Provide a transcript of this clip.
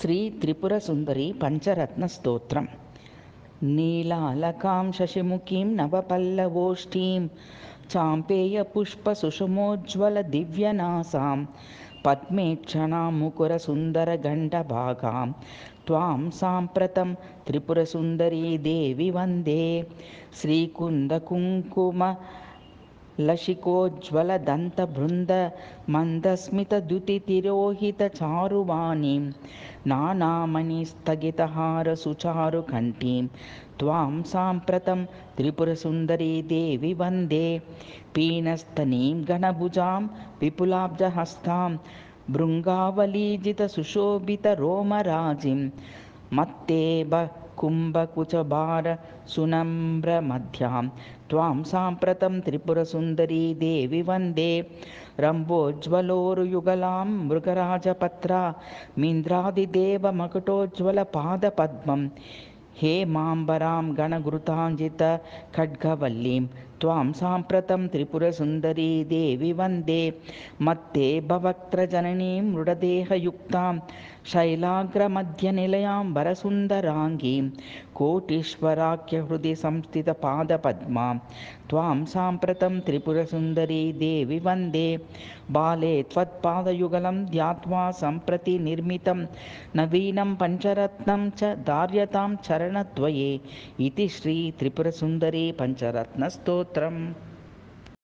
శ్రీ త్రిపుర సుందరి పంచరత్న స్తోత్రం. నీలాలకాం శశిముఖీం నవపల్లవోష్ఠీం చాంపేయ పుష్ప సుషమోజ్వల దివ్యనాసాం పద్మేక్షణాం ముకుర సుందర గండభాగాం త్వాం సాంప్రతం త్రిపుర సుందరీ దేవి వందే. శ్రీకుంద కుంకుమ లసికోజ్వలదంతబృంద మందస్మితద్యుతితిరోహితచారువాణీం నానామణిస్థగితహారసుచారుకంఠీం త్వాం సాంప్రతం త్రిపురసుందరీ దేవి వందే. పీనస్తనీం గణభుజాం విపులాబ్జహస్తాం భృంగావలీజితసుశోభితరోమరాజిం మత్తేబ కుంభకుచభార సునమ్రమధ్యాం త్వాం సాంప్రతం త్రిపురసుందరీ దేవి వందే. రంభోజ్వలోరుయుగలాం మృగరాజపత్రా మింద్రాదిదేవ మకుటోజ్వల పాదపద్మం హేమాంబరాం గణఘృతాంజిత ఖడ్గవల్లీం త్వాం సాంప్రతం త్రిపురసుందరీ దేవి వందే. మత్తే భవక్త్రజననీం మృడదేహయుక్తాం శైలాగ్రమధ్యనిలయాం వరసుందరాంగీం కోటీశ్వరాఖ్యహృది సంస్థితపాదపద్మాం త్వాం సాంప్రతం త్రిపురసుందరీ దేవి వందే. బాలే త్వత్పాదయుగలం ధ్యాత్వా సంప్రతి నిర్మితం నవీనం పంచరత్నం చ ధార్యతాం చరణద్వయే. ఇతి శ్రీ త్రిపురసుందరీ పంచరత్న స్తోత్రం.